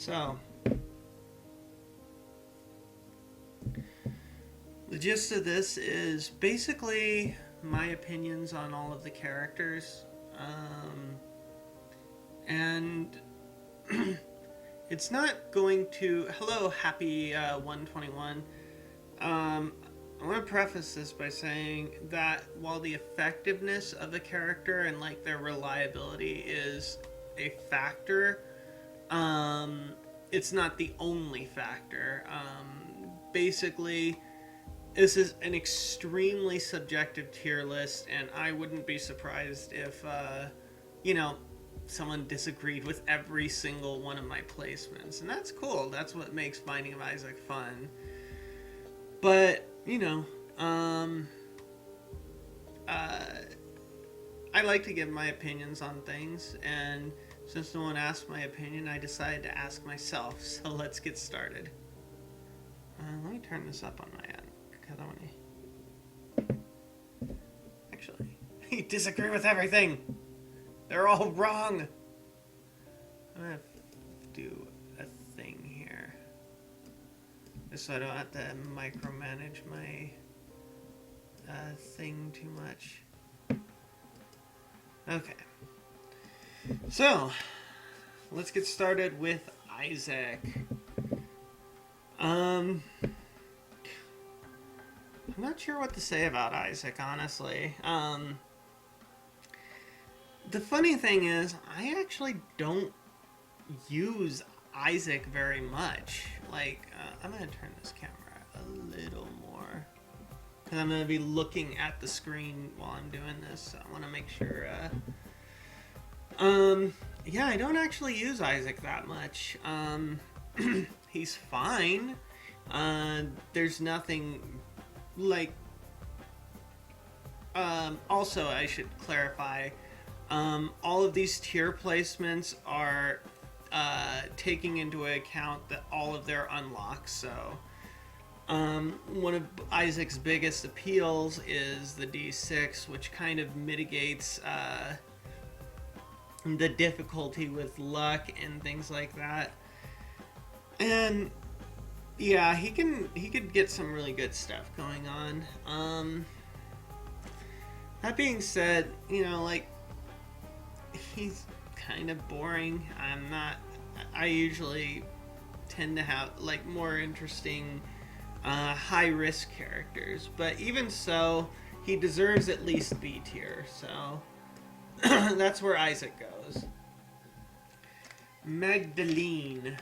So, the gist of this is basically my opinions on all of the characters. And it's not going to... Hello, happy 121. I want to preface this by saying that while the effectiveness of the character and like their reliability is a factor, it's not the only factor. Basically, this is an extremely subjective tier list, and I wouldn't be surprised if, someone disagreed with every single one of my placements. And that's cool. That's what makes Binding of Isaac fun. But, I like to give my opinions on things, and since no one asked my opinion, I decided to ask myself. So let's get started. Let me turn this up on my end, because I want to... Actually, you disagree with everything! They're all wrong! I'm going to do a thing here, just so I don't have to micromanage my thing too much. Okay. So, let's get started with Isaac. I'm not sure what to say about Isaac, honestly. The funny thing is, I actually don't use Isaac very much. Like, I'm going to turn this camera a little more, because I'm going to be looking at the screen while I'm doing this, so I want to make sure, yeah, I don't actually use Isaac that much. He's fine. There's nothing, like, also, I should clarify, all of these tier placements are taking into account that all of their unlocks. So one of Isaac's biggest appeals is the D6, which kind of mitigates the difficulty with luck and things like that. And yeah, he could get some really good stuff going on. That being said, he's kind of boring. I usually tend to have like more interesting high risk characters, but even so, he deserves at least B tier, so that's where Isaac goes. Magdelene.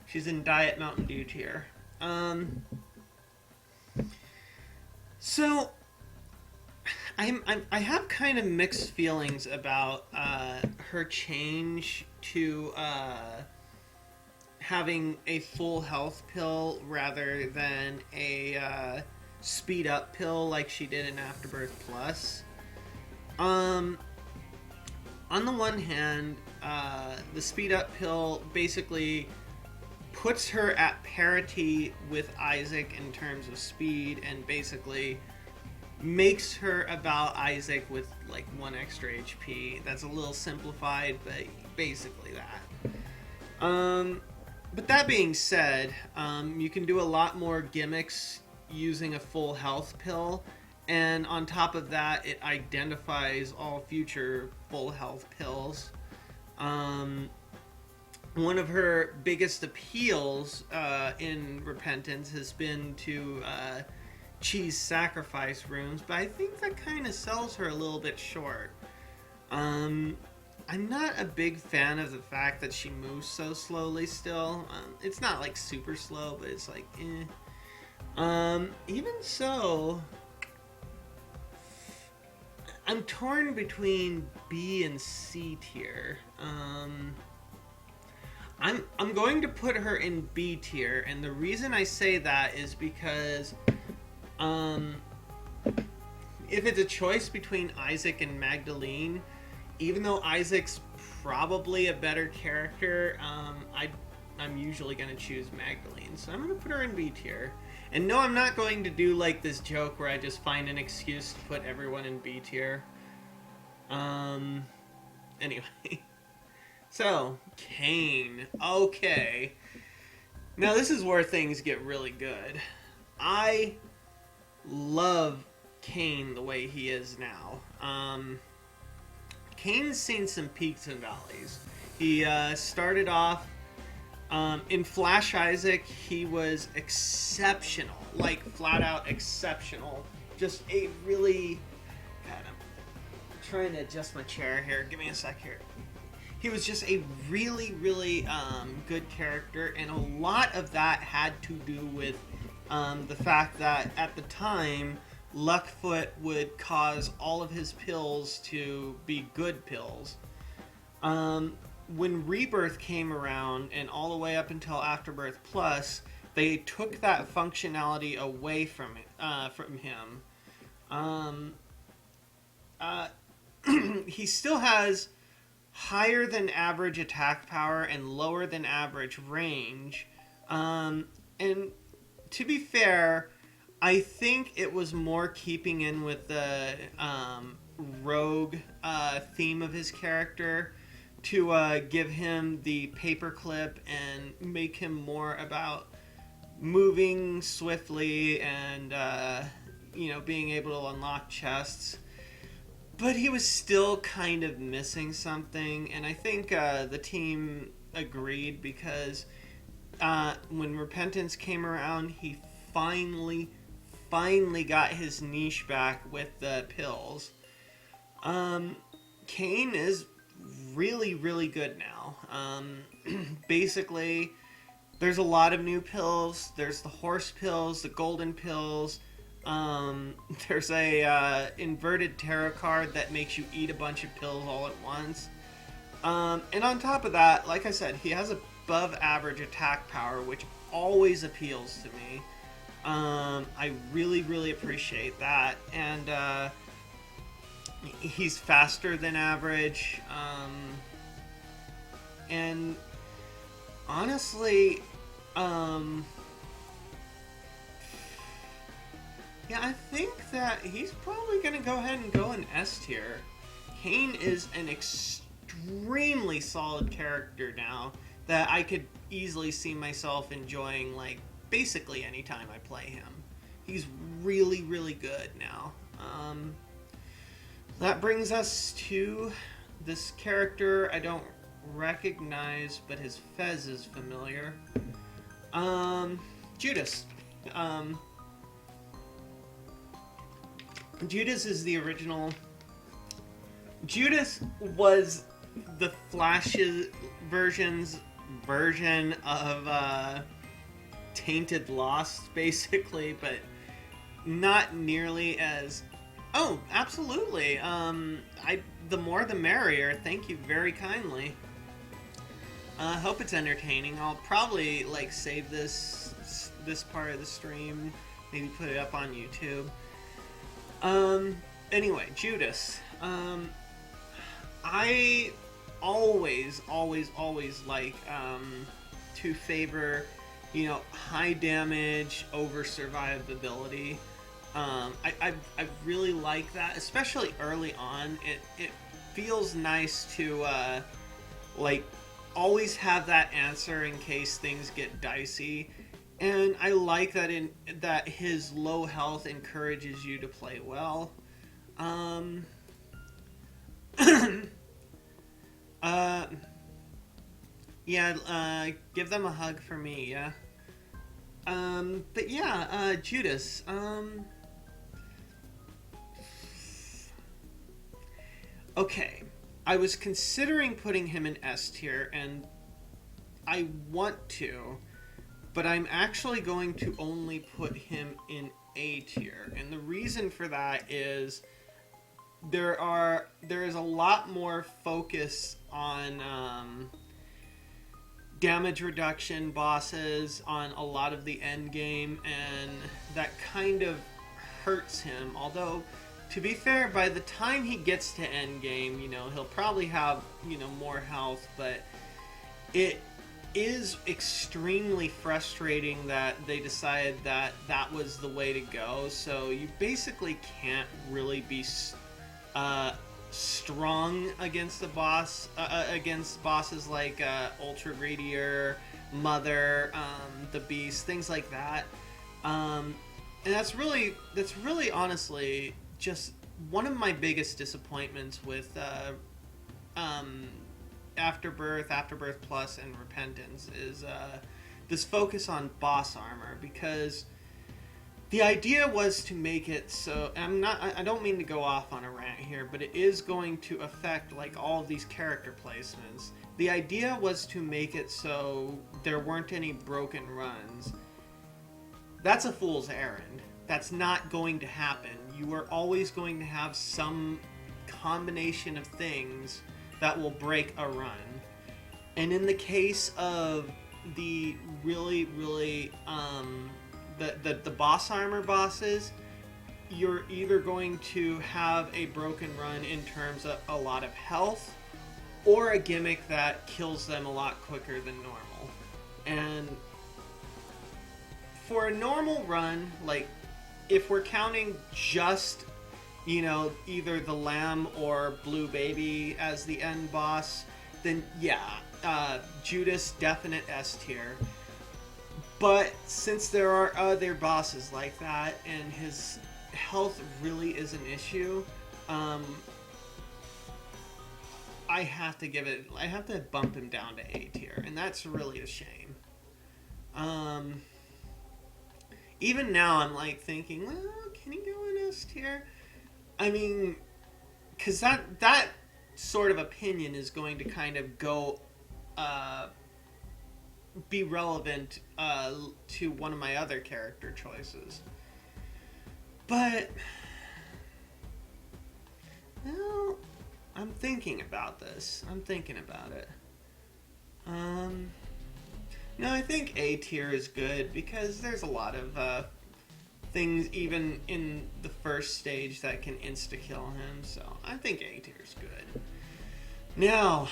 She's in Diet Mountain Dew tier. So I have kind of mixed feelings about her change to having a full health pill rather than a speed up pill like she did in Afterbirth Plus. On the one hand, the speed up pill basically puts her at parity with Isaac in terms of speed, and basically makes her about Isaac with like 1 extra HP. That's a little simplified, but basically that. But that being said, you can do a lot more gimmicks using a full health pill, and on top of that, it identifies all future full health pills. One of her biggest appeals in Repentance has been to cheese sacrifice rooms, but I think that kind of sells her a little bit short. I'm not a big fan of the fact that she moves so slowly still. It's not like super slow, but it's like eh. Even so, I'm torn between B and C tier. I'm going to put her in B tier, and the reason I say that is because if it's a choice between Isaac and Magdelene, even though Isaac's probably a better character, I'm usually going to choose Magdelene, so I'm going to put her in B tier. And no, I'm not going to do like this joke where I just find an excuse to put everyone in B tier. Anyway. So, Cain. Okay. Now this is where things get really good. I love Cain the way he is now. Cain's seen some peaks and valleys. He started off in Flash Isaac. He was exceptional, like flat out exceptional. Just a really, God, I'm trying to adjust my chair here. Give me a sec here. He was just a really, really good character, and a lot of that had to do with the fact that at the time, Luckfoot would cause all of his pills to be good pills. When Rebirth came around, and all the way up until Afterbirth Plus, they took that functionality away from him. He still has higher than average attack power and lower than average range. And to be fair, I think it was more keeping in with the rogue theme of his character to give him the paperclip and make him more about moving swiftly and being able to unlock chests. But he was still kind of missing something, and I think the team agreed, because when Repentance came around, he finally got his niche back with the pills. Cain is really, really good now. Basically, there's a lot of new pills. There's the horse pills, the golden pills. There's a inverted tarot card that makes you eat a bunch of pills all at once. And on top of that, like I said, he has above average attack power, which always appeals to me. I really, really appreciate that. And he's faster than average. And honestly, yeah, I think that he's probably going to go ahead and go in S tier. Cain is an extremely solid character now that I could easily see myself enjoying, like, basically any time I play him. He's really, really good now. That brings us to this character I don't recognize, but his fez is familiar. Judas. Judas is the original. Judas was the Flash's version of Tainted Lost, basically, but not nearly as... Oh, absolutely. The more the merrier. Thank you very kindly. Hope it's entertaining. I'll probably save this part of the stream, maybe put it up on YouTube. Anyway, Judas. I always like to favor, high damage over survivability. I really like that, especially early on. It feels nice to always have that answer in case things get dicey. And I like that his low health encourages you to play well. Give them a hug for me, yeah. But yeah, Judas. Okay, I was considering putting him in S tier, and I want to, but I'm actually going to only put him in A tier. And the reason for that is there is a lot more focus on damage reduction bosses on a lot of the end game, and that kind of hurts him. Although, to be fair, by the time he gets to end game, he'll probably have, more health, but it is extremely frustrating that they decided that that was the way to go. So you basically can't really be strong against the boss, against bosses like Ultra Greedier, Mother, the Beast, things like that. And that's really honestly just one of my biggest disappointments with Afterbirth Plus, and Repentance is this focus on boss armor, because the idea was to make it so, and I don't mean to go off on a rant here, but it is going to affect like all of these character placements. The idea was to make it so there weren't any broken runs. That's a fool's errand. That's not going to happen. You are always going to have some combination of things that will break a run. And in the case of the really the boss armor bosses, you're either going to have a broken run in terms of a lot of health, or a gimmick that kills them a lot quicker than normal. And for a normal run, like if we're counting just, you know, either the Lamb or Blue Baby as the end boss, then yeah, Judas, definite S tier. But since there are other bosses like that, and his health really is an issue, I have to bump him down to A tier, and that's really a shame. Even now I'm like thinking, well, can he go in S tier? I mean, because that sort of opinion is going to kind of go, be relevant to one of my other character choices. But, well, I'm thinking about this. I'm thinking about it. No, I think A tier is good, because there's a lot of things even in the first stage that can insta-kill him, so I think A tier is good. Now,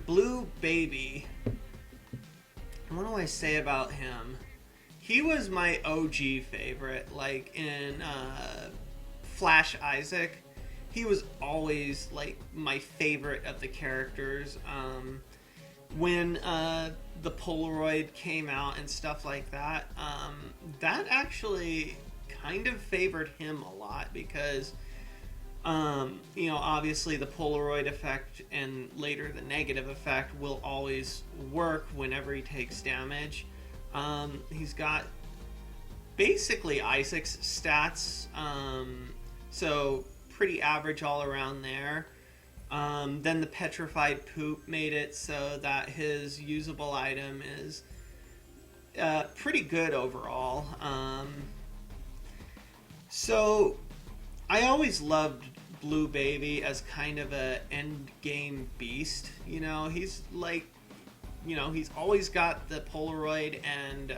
Blue Baby. What do I say about him? He was my OG favorite, like in Flash Isaac. He was always like my favorite of the characters. When the Polaroid came out and stuff like that, that actually kind of favored him a lot, because you know, obviously the Polaroid effect and later the negative effect will always work whenever he takes damage. He's got basically Isaac's stats, so pretty average all around there. Then the petrified poop made it so that his usable item is pretty good overall. So I always loved Blue Baby as kind of a end game beast. You know, he's like, you know, he's always got the Polaroid and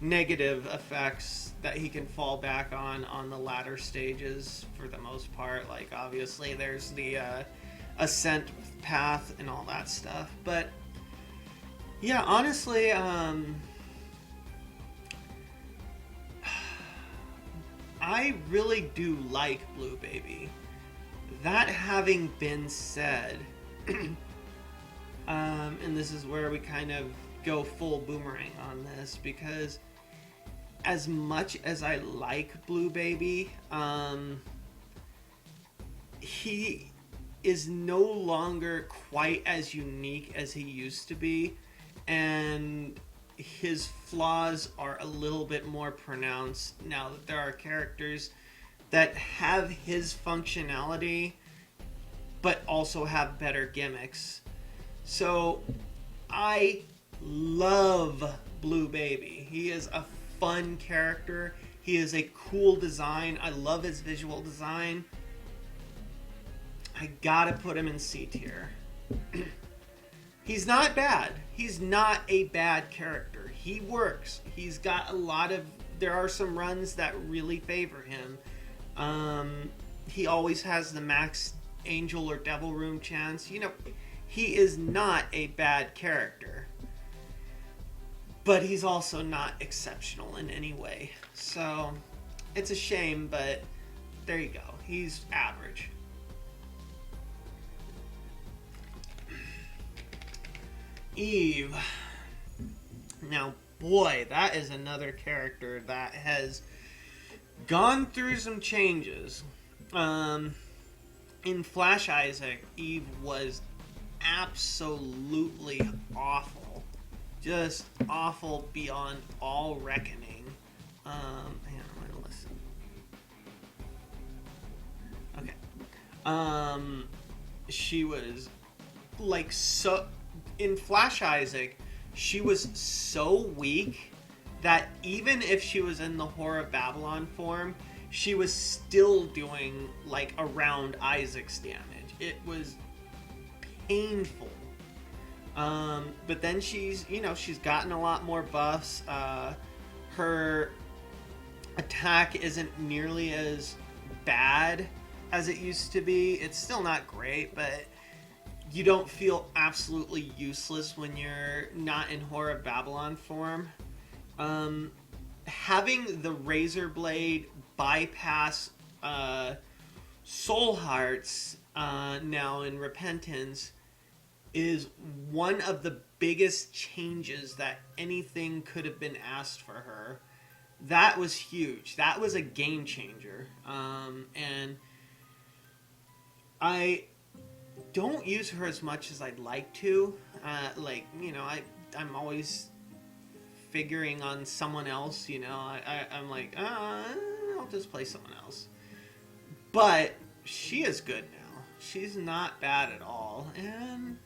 negative effects that he can fall back on the latter stages for the most part. Like, obviously there's the ascent path and all that stuff. But yeah, honestly, I really do like Blue Baby. That having been said, and this is where we kind of go full boomerang on this, because as much as I like Blue Baby, he is no longer quite as unique as he used to be, and his flaws are a little bit more pronounced now that there are characters that have his functionality but also have better gimmicks. So I love Blue Baby. He is a fun character. He is a cool design. I love his visual design. I gotta put him in C tier. He's not bad. He's not a bad character. He works. He's got a lot of... There are some runs that really favor him. He always has the max angel or devil room chance. You know, he is not a bad character. But he's also not exceptional in any way. So, it's a shame, but there you go. He's average. Eve. Now, boy, that is another character that has gone through some changes. In Flash Isaac, Eve was absolutely awful. Just awful beyond all reckoning. Hang on, I'm gonna listen. Okay. She was like so. In Flash Isaac, she was so weak that even if she was in the Whore of Babylon form, she was still doing like around Isaac's damage. It was painful. But then she's gotten a lot more buffs. Her attack isn't nearly as bad as it used to be. It's still not great, but you don't feel absolutely useless when you're not in Whore of Babylon form. Having the Razor Blade bypass Soul Hearts now in Repentance is one of the biggest changes that anything could have been asked for her. That was huge. That was a game changer. And I don't use her as much as I'd like to. I'm always figuring on someone else, I'm like, I'll just play someone else. But she is good now. She's not bad at all. And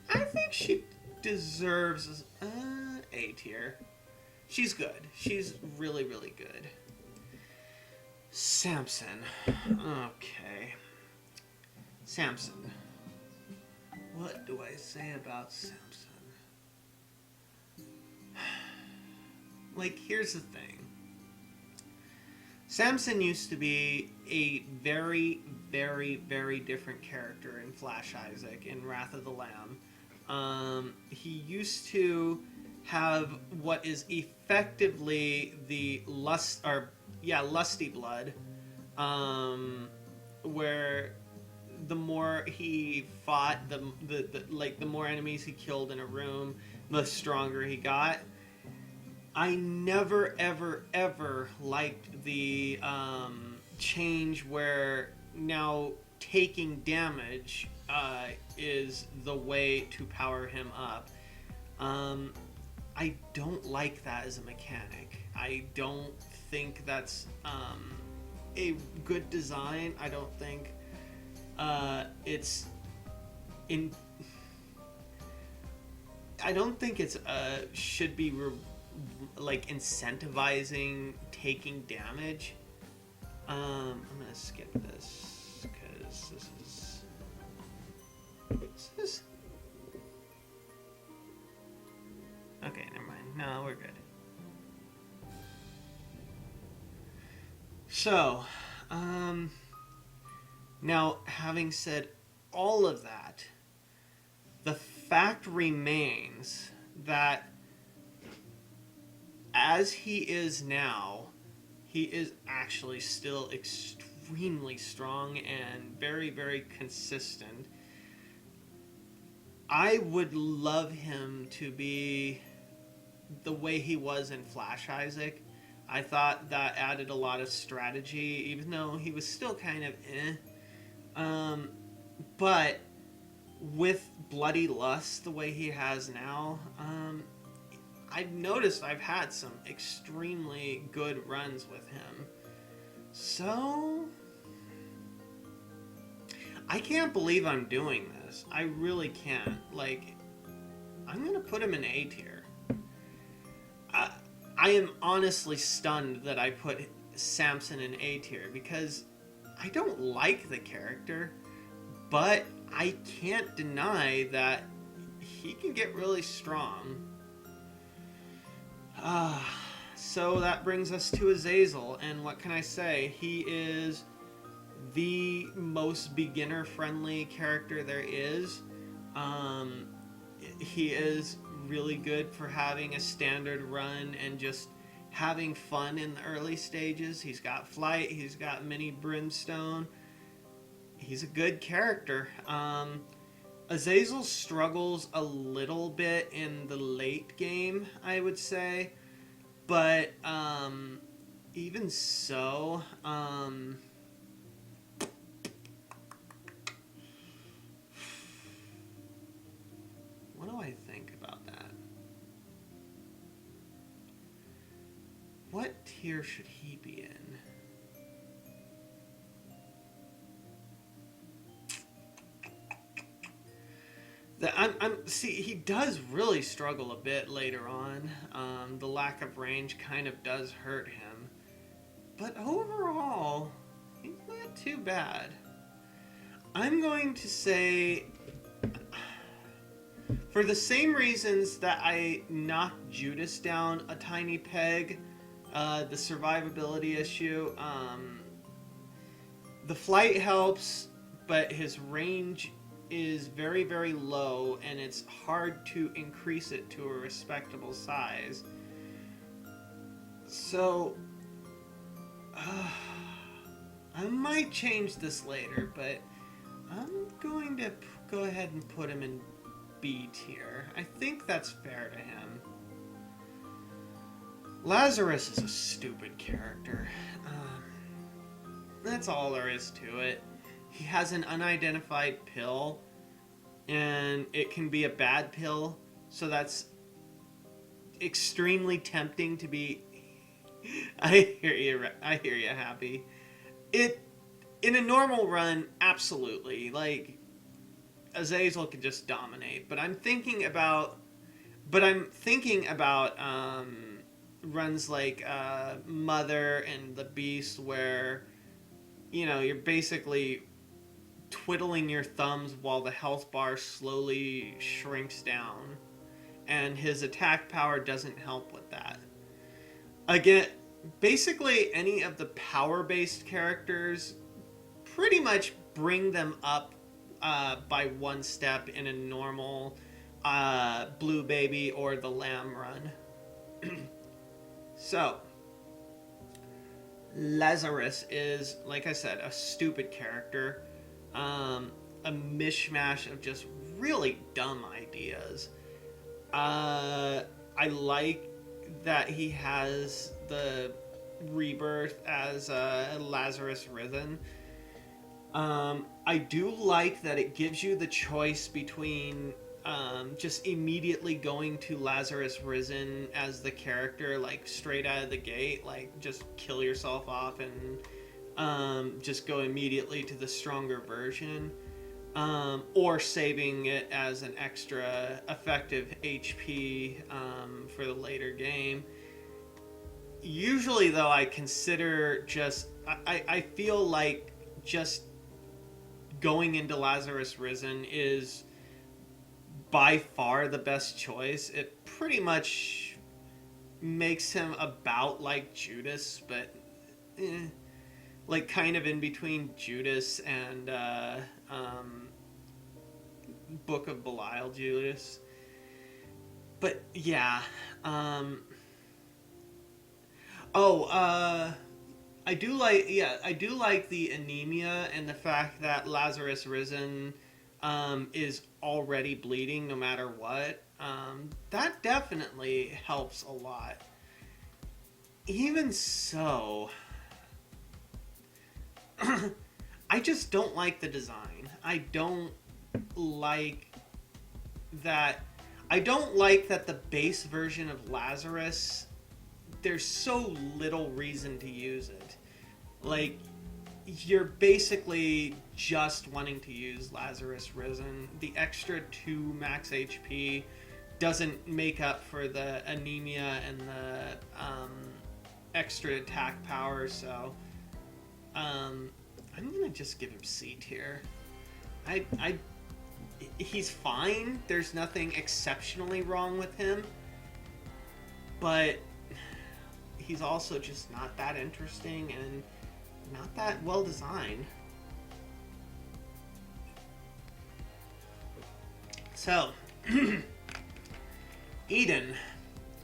I think she deserves A tier. She's good. She's really, really good. Samson. Okay. Samson. What do I say about Samson? Like, here's the thing. Samson used to be a very, very, very different character in Flash Isaac in Wrath of the Lamb. He used to have what is effectively the lusty blood, where the more he fought, the more enemies he killed in a room, the stronger he got. I never, ever, ever liked the change where now taking damage is the way to power him up. I don't like that as a mechanic. I don't think that's a good design. I don't think it's should be incentivizing taking damage. I'm gonna skip this because this is. What's this? Okay, never mind. No, we're good. So, now having said all of that, the fact remains that as he is now, he is actually still extremely strong and very, very consistent. I would love him to be the way he was in Flash Isaac. I thought that added a lot of strategy, even though he was still kind of but with Bloody Lust the way he has now, I've noticed I've had some extremely good runs with him. So I can't believe I'm doing this. I really can't. I'm gonna put him in A tier. I am honestly stunned that I put Samson in A tier because I don't like the character, but I can't deny that he can get really strong. So that brings us to Azazel, and what can I say? He is the most beginner-friendly character there is. He is really good for having a standard run and just having fun in the early stages. He's got flight, he's got mini brimstone. He's a good character. Azazel struggles a little bit in the late game, I would say. But, even so, what do I think about that? What tier should he be in? See, he does really struggle a bit later on. The lack of range kind of does hurt him. But overall, he's not too bad. I'm going to say, for the same reasons that I knocked Judas down a tiny peg, the survivability issue, the flight helps, but his range is very, very low, and it's hard to increase it to a respectable size. So, I might change this later, but I'm going to go ahead and put him in B tier. I think that's fair to him. Lazarus is a stupid character. That's all there is to it. He has an unidentified pill, and it can be a bad pill, so that's extremely tempting to be... I hear you, Happy. In a normal run, absolutely. Like, Azazel could just dominate, but I'm thinking about runs like Mother and the Beast, where, you know, you're basically twiddling your thumbs while the health bar slowly shrinks down, and his attack power doesn't help with that. Again, basically any of the power-based characters pretty much bring them up by one step in a normal Blue Baby or the Lamb run. So, Lazarus is, like I said, a stupid character. A mishmash of just really dumb ideas. I like that he has the rebirth as Lazarus Risen. I do like that it gives you the choice between just immediately going to Lazarus Risen as the character, like straight out of the gate, like just kill yourself off and just go immediately to the stronger version, or saving it as an extra effective HP for the later game. Usually, though, I consider I feel like just going into Lazarus Risen is by far the best choice. It pretty much makes him about like Judas, but like kind of in between Judas and Book of Belial Judas. But yeah, I do like the anemia and the fact that Lazarus Risen is already bleeding no matter what. That definitely helps a lot. Even so, I just don't like the design. I don't like that the base version of Lazarus, there's so little reason to use it. Like, you're basically just wanting to use Lazarus Risen. The extra 2 max HP doesn't make up for the anemia and the extra attack power, so I'm gonna just give him C tier. He's fine. There's nothing exceptionally wrong with him, but he's also just not that interesting and not that well designed. So, Eden.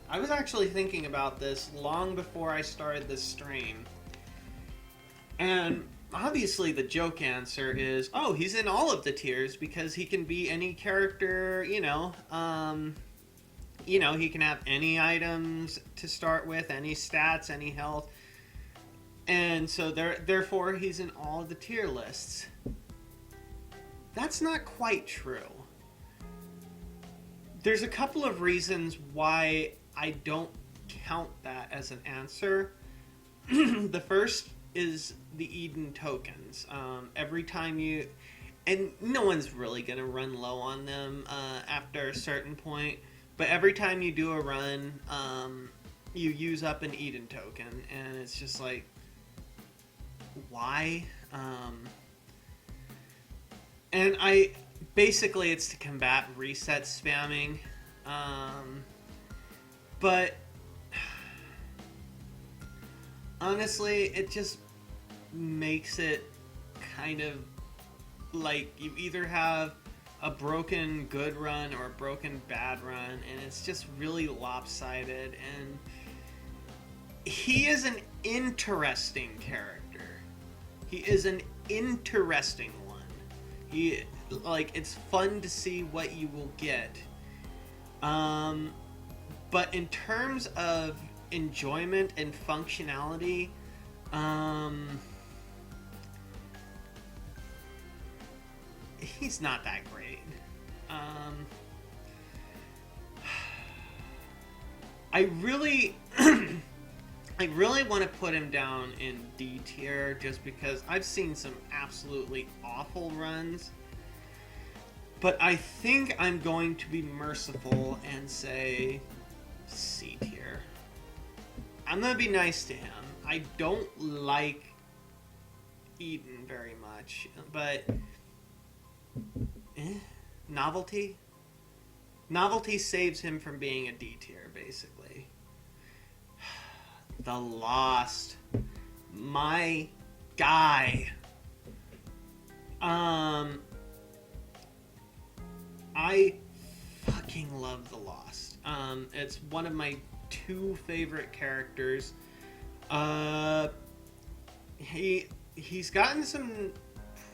I was actually thinking about this long before I started this stream. And obviously the joke answer is, oh, he's in all of the tiers because he can be any character, he can have any items to start with, any stats, any health. And so therefore he's in all of the tier lists. That's not quite true. There's a couple of reasons why I don't count that as an answer. The first is the Eden tokens. Every time you... And no one's really going to run low on them after a certain point. But every time you do a run, you use up an Eden token. And it's just like... Why? And basically it's to combat reset spamming. But honestly, it just makes it kind of like you either have a broken good run or a broken bad run, and it's just really lopsided. And he is an interesting character. He is an interesting one. It's fun to see what you will get. But in terms of enjoyment and functionality, he's not that great. I really want to put him down in D tier just because I've seen some absolutely awful runs. But I think I'm going to be merciful and say C tier. I'm going to be nice to him. I don't like Eden very much, but Novelty? Novelty saves him from being a D tier, basically. The Lost. My guy. I fucking love The Lost. It's one of my two favorite characters. He's gotten some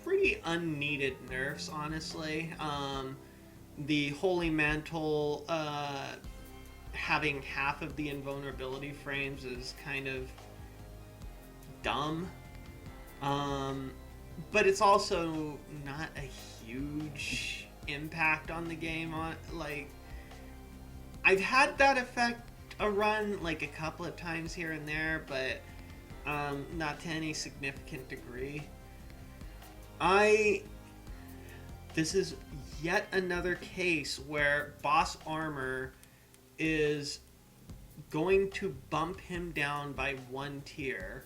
pretty unneeded nerfs, honestly. The Holy Mantle having half of the invulnerability frames is kind of dumb. But it's also not a huge impact on the game. I've had that affect a run like a couple of times here and there, but not to any significant degree. This is yet another case where boss armor is going to bump him down by one tier.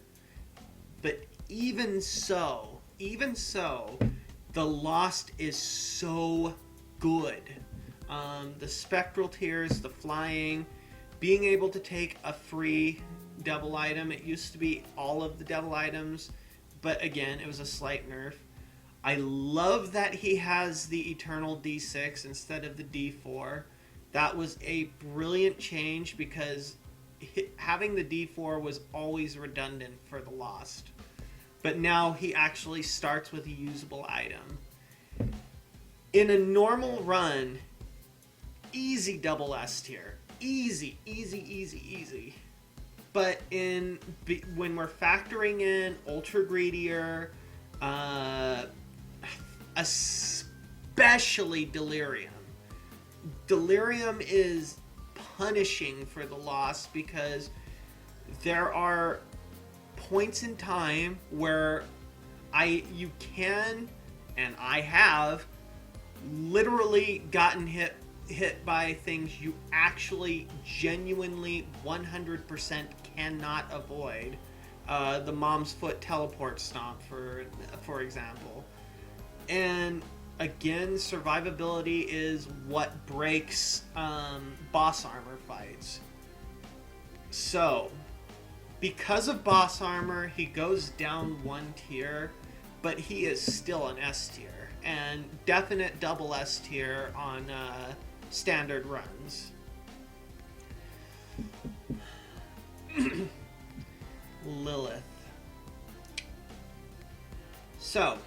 But even so, The Lost is so good. The spectral tiers, the flying, being able to take a free devil item. It used to be all of the devil items, but again, it was a slight nerf. I love that he has the Eternal D6 instead of the D4. That was a brilliant change because having the D4 was always redundant for The Lost. But now he actually starts with a usable item. In a normal run, easy double S tier. Easy. But when we're factoring in Ultra Greedier, especially Delirium. Delirium is punishing for The Lost because there are points in time where you can, and I have, literally gotten hit by things you actually genuinely 100% cannot avoid. The mom's foot teleport stomp, for example. And again, survivability is what breaks boss armor fights. So, because of boss armor, he goes down one tier, but he is still an S tier. And definite double S tier on standard runs. Lilith. So,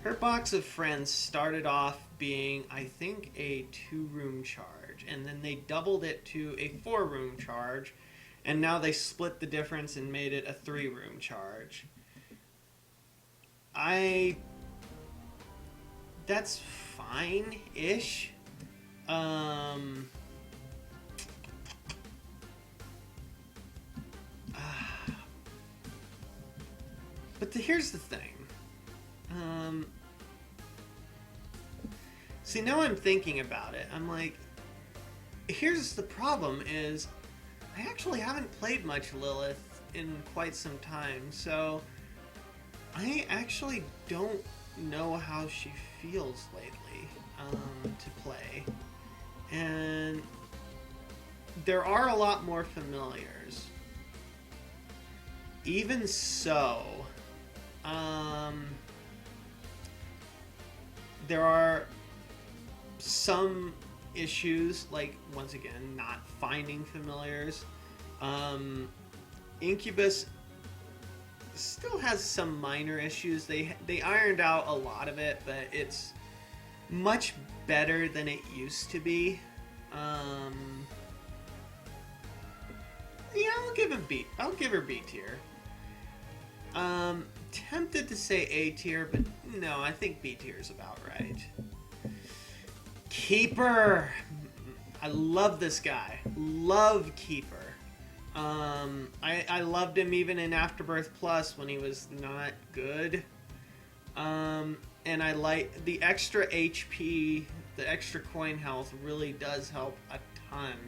her box of friends started off being, I think, a 2-room charge, and then they doubled it to a 4-room charge, and now they split the difference and made it a 3-room charge. That's fine-ish. But here's the thing. See, now I'm thinking about it. I'm like, here's the problem is I actually haven't played much Lilith in quite some time, so I actually don't know how she feels lately to play. And there are a lot more familiars. Even so, there are some issues, like, once again, not finding familiars. Incubus still has some minor issues. They ironed out a lot of it, but it's much better than it used to be. Yeah, I'll give her B tier. Tempted to say A tier, but no, I think B tier is about right. Keeper. I love this guy. Love Keeper. I loved him even in Afterbirth Plus when he was not good. And I like the extra HP, the extra coin health really does help a ton.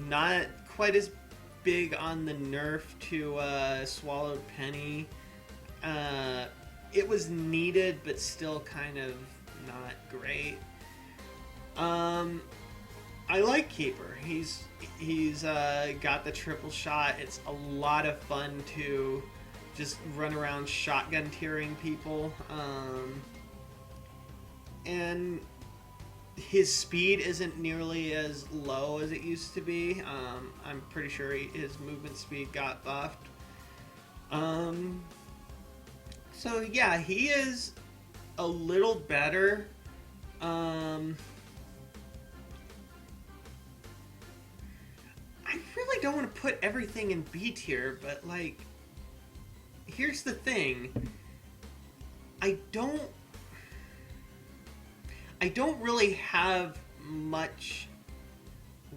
Not quite as big on the nerf to Swallowed Penny. It was needed, but still kind of not great. I like Keeper. He's got the triple shot. It's a lot of fun to just run around shotgun tearing people. And his speed isn't nearly as low as it used to be. I'm pretty sure his movement speed got buffed. So yeah, he is a little better. I really don't want to put everything in B tier, but like, here's the thing. I don't really have much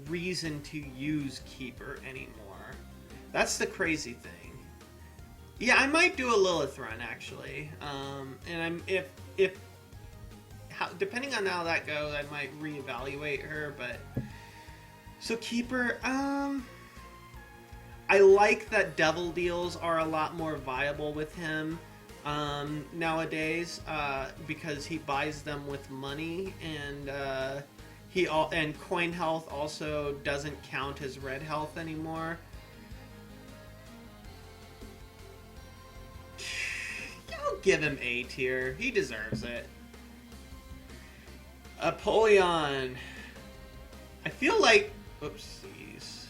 reason to use Keeper anymore. That's the crazy thing. Yeah, I might do a Lilith run actually. And depending on how that goes, I might reevaluate her, but so Keeper, I like that devil deals are a lot more viable with him nowadays, because he buys them with money, and and coin health also doesn't count as red health anymore. I'll give him A tier. He deserves it. Apollyon. I feel like... Oopsies.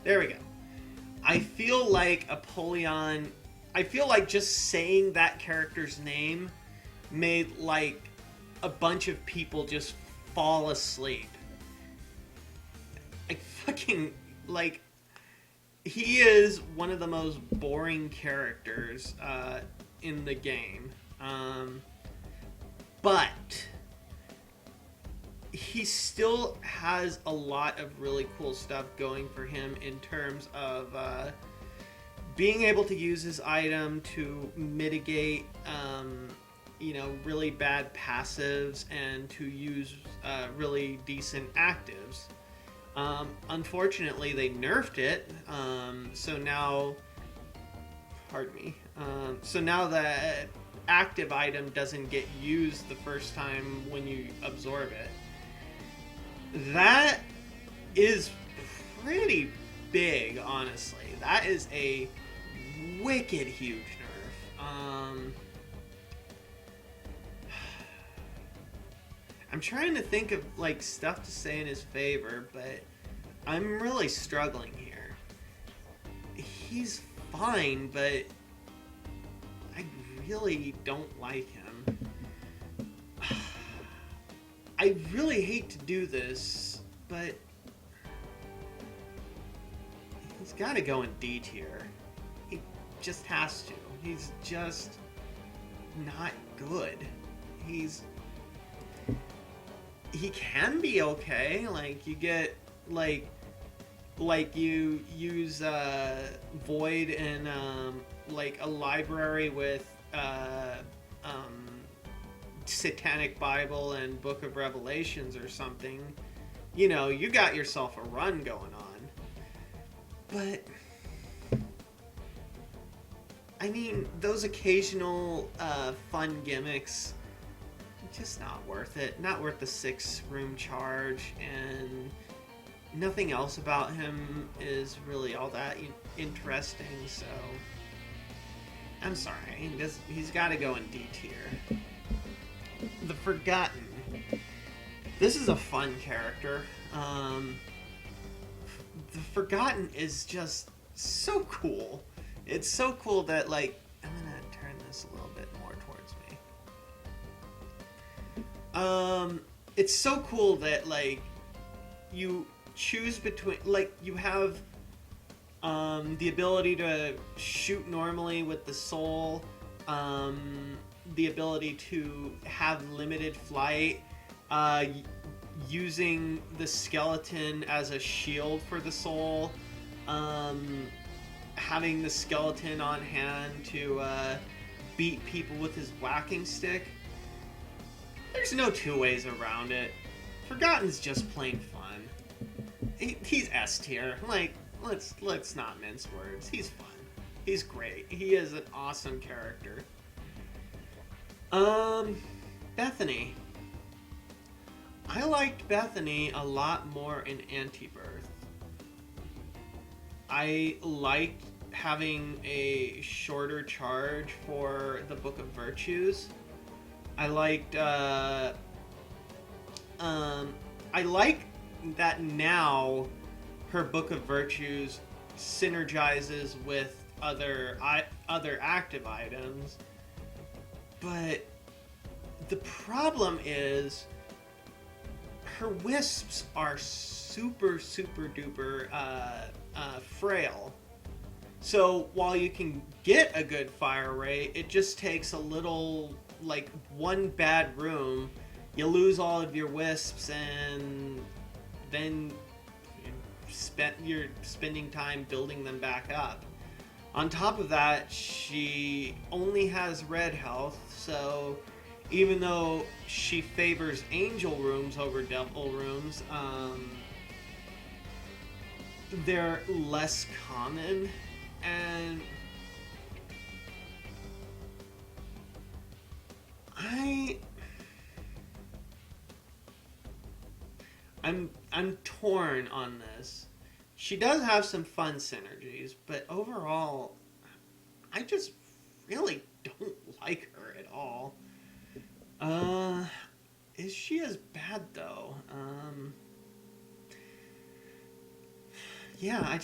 There we go. I feel like Apollyon... I feel like just saying that character's name made, like, a bunch of people just fall asleep. I fucking... Like... He is one of the most boring characters in the game. But he still has a lot of really cool stuff going for him in terms of being able to use his item to mitigate really bad passives and to use really decent actives. Unfortunately, they nerfed it, so now, pardon me, so now the active item doesn't get used the first time when you absorb it. That is pretty big, honestly. That is a wicked huge nerf. I'm trying to think of like stuff to say in his favor, but I'm really struggling here. he's fine, but I really don't like him. I really hate to do this, but he's got to go in D tier. He just has to. He's just not good. He can be okay. Like, you get like you use Void in like a library with Satanic Bible and Book of Revelations or something. You know, you got yourself a run going on. But I mean, those occasional fun gimmicks, just not worth it. Not worth the 6-room charge, and nothing else about him is really all that interesting, so I'm sorry. He's got to go in D tier. The Forgotten. This is a fun character. The Forgotten is just so cool. It's so cool that, like, I'm gonna turn this a little bit more towards me. It's so cool that, like, you choose between, like, you have the ability to shoot normally with the soul, the ability to have limited flight, using the skeleton as a shield for the soul, having the skeleton on hand to beat people with his whacking stick. There's no two ways around it. Forgotten's just plain fun. He's S tier. Like, let's not mince words. He's fun. He's great. He is an awesome character. Bethany. I liked Bethany a lot more in Antibirth. I liked having a shorter charge for the Book of Virtues. I liked I like that now her Book of Virtues synergizes with other active items, but the problem is her wisps are super duper frail. So while you can get a good fire rate, it just takes a little, like, one bad room, you lose all of your wisps, and then you're spending time building them back up. On top of that, she only has red health, so even though she favors angel rooms over devil rooms, they're less common, and I'm torn on this. She does have some fun synergies, but overall, I just really don't like her at all. Is she as bad though? Yeah,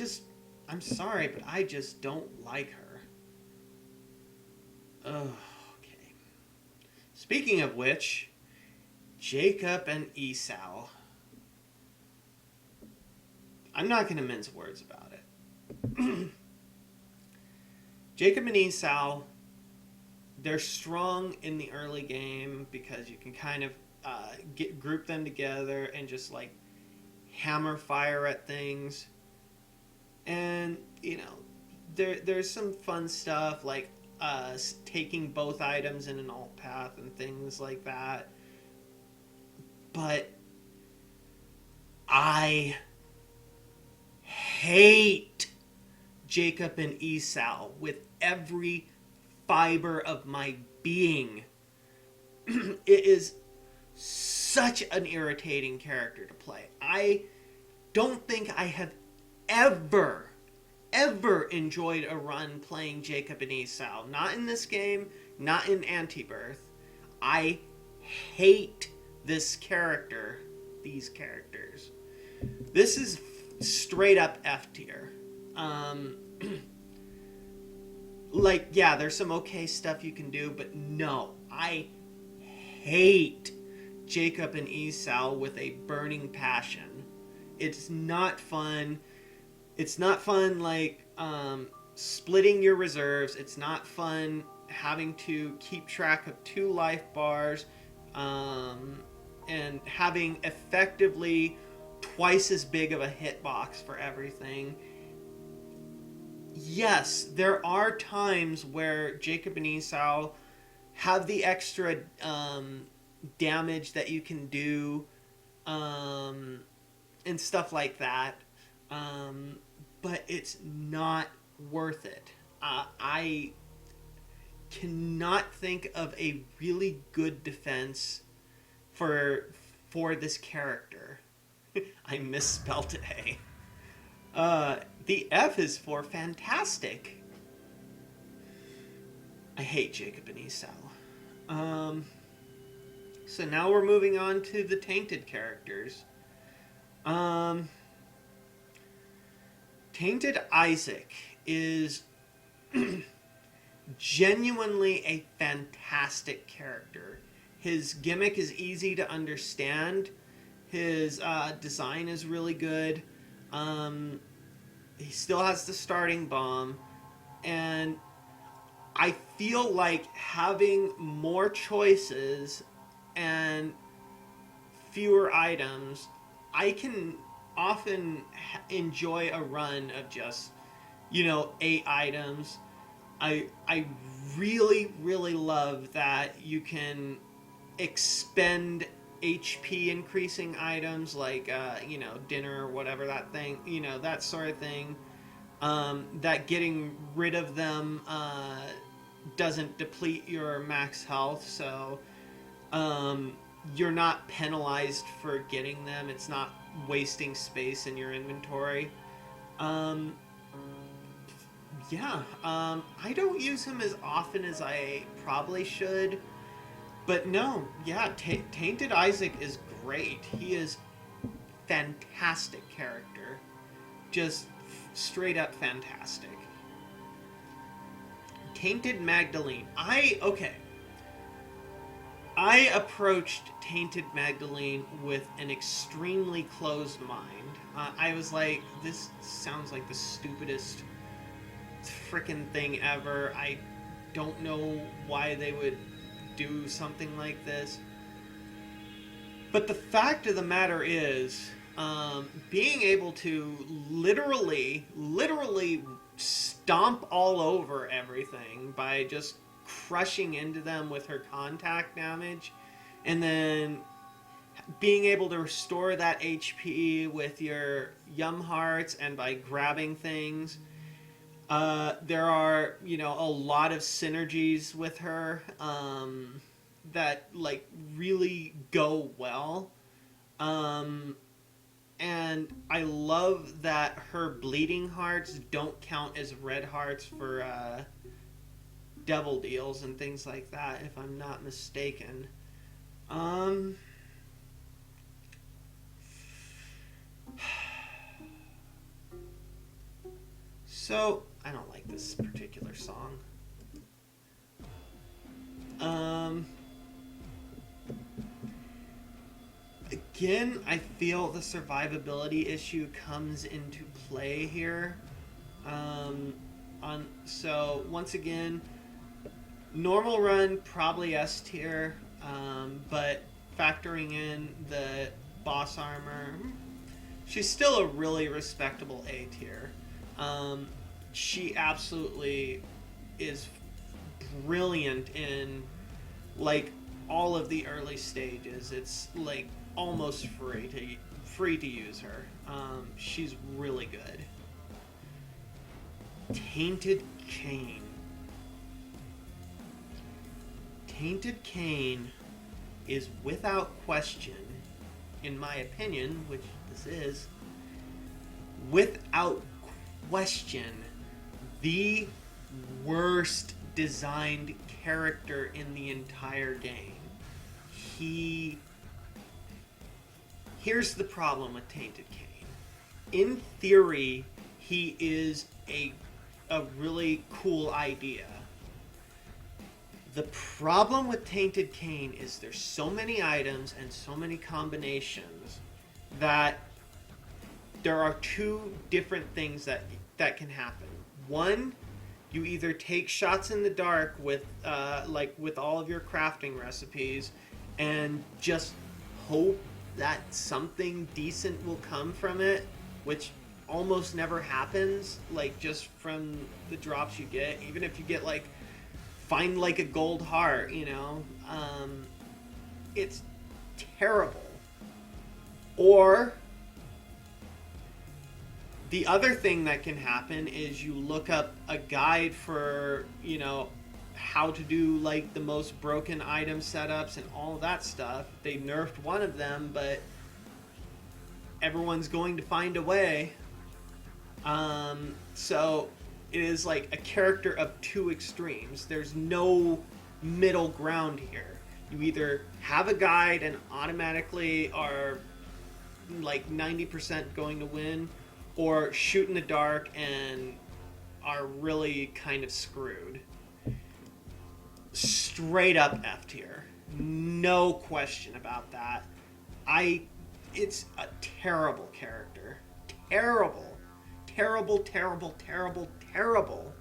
I'm sorry, but I just don't like her. Okay. Speaking of which, Jacob and Esau. I'm not going to mince words about it. Jacob and Esau, they're strong in the early game because you can kind of group them together and just, like, hammer fire at things. And, you know, there's some fun stuff like taking both items in an alt path and things like that. But I hate Jacob and Esau with every fiber of my being. It is such an irritating character to play. I don't think I have ever enjoyed a run playing Jacob and Esau. Not in this game, not in Antibirth. I hate this character, these characters. This is straight up F tier. like, yeah, there's some okay stuff you can do, but no, I hate Jacob and Esau with a burning passion. It's not fun. It's not fun, like, splitting your reserves. It's not fun having to keep track of 2 life bars, and having effectively twice as big of a hitbox for everything. Yes, there are times where Jacob and Esau have the extra damage that you can do, and stuff like that, but it's not worth it. I cannot think of a really good defense for this character. I misspelled A. The F is for fantastic. I hate Jacob and Esau. So now we're moving on to the Tainted characters. Tainted Isaac is genuinely a fantastic character. His gimmick is easy to understand. His design is really good. He still has the starting bomb. And I feel like having more choices and fewer items, I can often enjoy a run of just, 8 items. I really, really love that you can expend HP increasing items like, dinner or whatever that thing, that sort of thing. That getting rid of them doesn't deplete your max health, so you're not penalized for getting them. It's not wasting space in your inventory. I don't use him as often as I probably should. But no, yeah, Tainted Isaac is great. He is fantastic character. Just straight up fantastic. Tainted Magdelene. I approached Tainted Magdelene with an extremely closed mind. I was like, this sounds like the stupidest frickin' thing ever. I don't know why they would do something like this. But the fact of the matter is, being able to literally stomp all over everything by just crushing into them with her contact damage, and then being able to restore that HP with your Yum Hearts and by grabbing things. There are, a lot of synergies with her that, really go well. And I love that her bleeding hearts don't count as red hearts for devil deals and things like that, if I'm not mistaken. So, I don't like this particular song. Again, I feel the survivability issue comes into play here. So, once again, normal run, probably S tier, but factoring in the boss armor, she's still a really respectable A tier. She absolutely is brilliant in, all of the early stages. It's, almost free to use her. She's really good. Tainted Cain. Tainted Cain is without question, in my opinion, which this is, without question, the worst designed character in the entire game. Here's the problem with Tainted Cain. In theory, he is a a really cool idea. The problem with Tainted Cain is there's so many items and so many combinations that there are two different things that can happen. One, you either take shots in the dark with with all of your crafting recipes and just hope that something decent will come from it, which almost never happens, like just from the drops you get. Even if you get like find like a gold heart, you know, it's terrible. Or the other thing that can happen is you look up a guide for, you know, how to do like the most broken item setups and all that stuff. They nerfed one of them, but everyone's going to find a way. So it is like a character of two extremes. There's no middle ground here. You either have a guide and automatically are like 90% going to win, or shoot in the dark and are really kind of screwed. Straight up F tier. No question about that. It's a terrible character. Terrible. Terrible, terrible, terrible, terrible.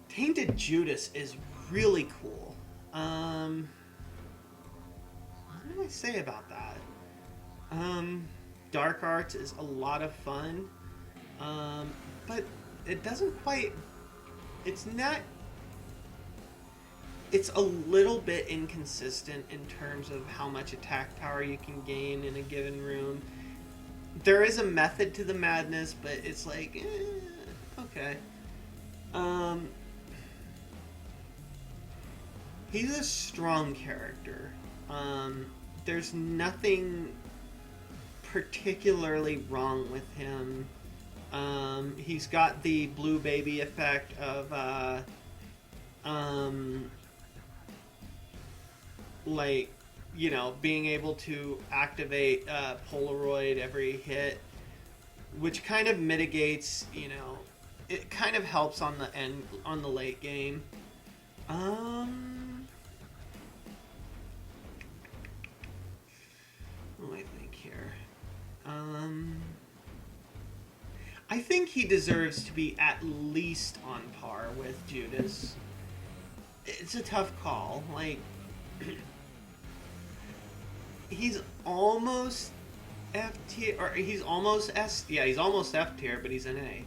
Tainted Judas is really cool. What do I say about that? Dark Arts is a lot of fun. But it doesn't quite... It's not... It's a little bit inconsistent in terms of how much attack power you can gain in a given room. There is a method to the madness, but it's like, okay. He's a strong character. There's nothing particularly wrong with him. He's got the blue baby effect of, like, you know, being able to activate Polaroid every hit, which kind of mitigates, you know, it kind of helps on the end, on the late game. What do I think here? I think he deserves to be at least on par with Judas. It's a tough call. Like, he's almost F tier, or he's almost S. Yeah, he's almost F tier, but he's an A.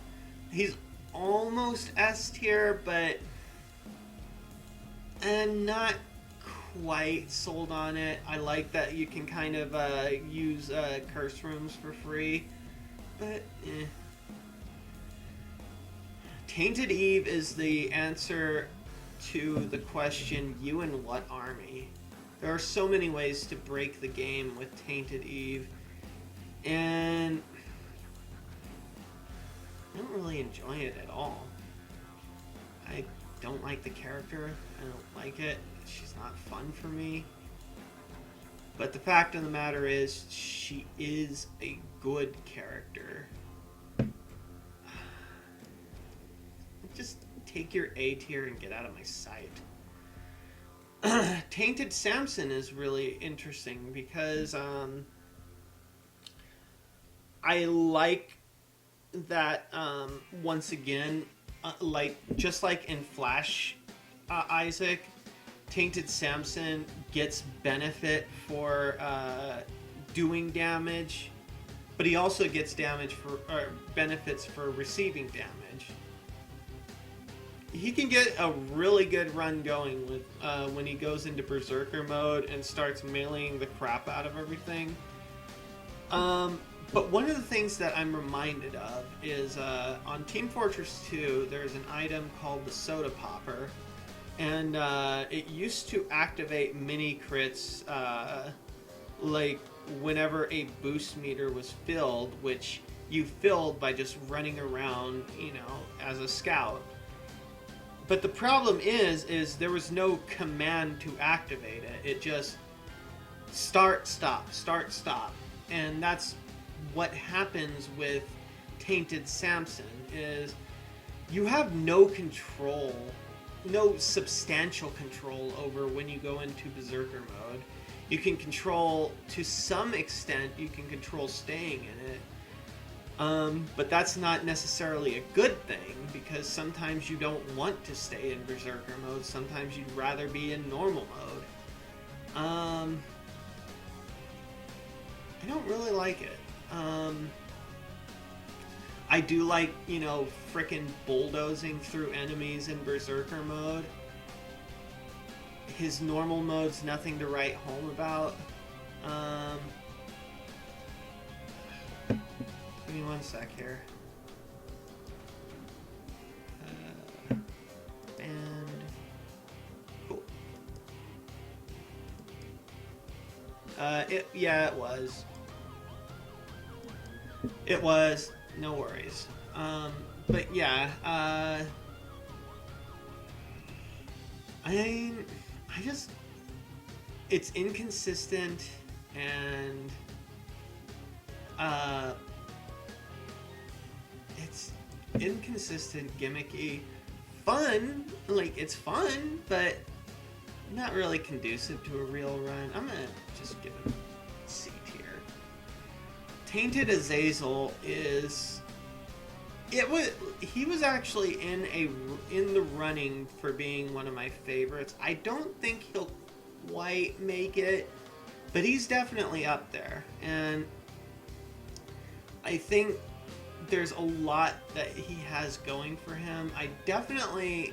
He's almost S tier, but I'm not quite sold on it. I like that you can kind of use curse rooms for free, but eh. Tainted Eve is the answer to the question, you in what army? There are so many ways to break the game with Tainted Eve, and I don't really enjoy it at all. I don't like the character. I don't like it. She's not fun for me. But the fact of the matter is, she is a good character. Just take your A tier and get out of my sight. Tainted Samson is really interesting because I like that once again, like just like in Flash Isaac, Tainted Samson gets benefit for doing damage, but he also gets damage for benefits for receiving damage. He can get a really good run going with when he goes into Berserker mode and starts meleeing the crap out of everything. But one of the things that I'm reminded of is on Team Fortress 2, there's an item called the Soda Popper, and it used to activate mini crits like whenever a boost meter was filled, which you filled by just running around, you know, as a scout. But the problem is there was no command to activate it. It just start, stop, start, stop. And that's what happens with Tainted Samson is you have no control, no substantial control over when you go into Berserker mode. You can control, to some extent, you can control staying in it. But that's not necessarily a good thing, because sometimes you don't want to stay in Berserker mode. Sometimes you'd rather be in normal mode. I don't really like it. I do like, you know, frickin' bulldozing through enemies in Berserker mode. His normal mode's nothing to write home about. Give me one sec here. And cool. Yeah, it was. It was. No worries. But yeah, I just, it's inconsistent and it's inconsistent, gimmicky, fun, like it's fun, but not really conducive to a real run. I'm gonna just give him C tier. Tainted Azazel is, he was actually in the running for being one of my favorites. I don't think he'll quite make it, but he's definitely up there, and I think there's a lot that he has going for him. I definitely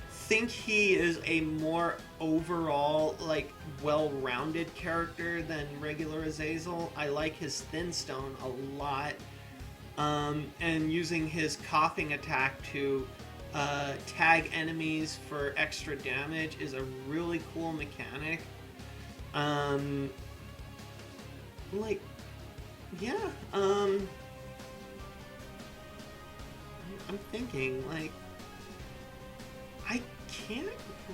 think he is a more overall, like, well-rounded character than regular Azazel. I like his Thin Stone a lot. And using his coughing attack to tag enemies for extra damage is a really cool mechanic. Like, yeah, I'm thinking, like, I can't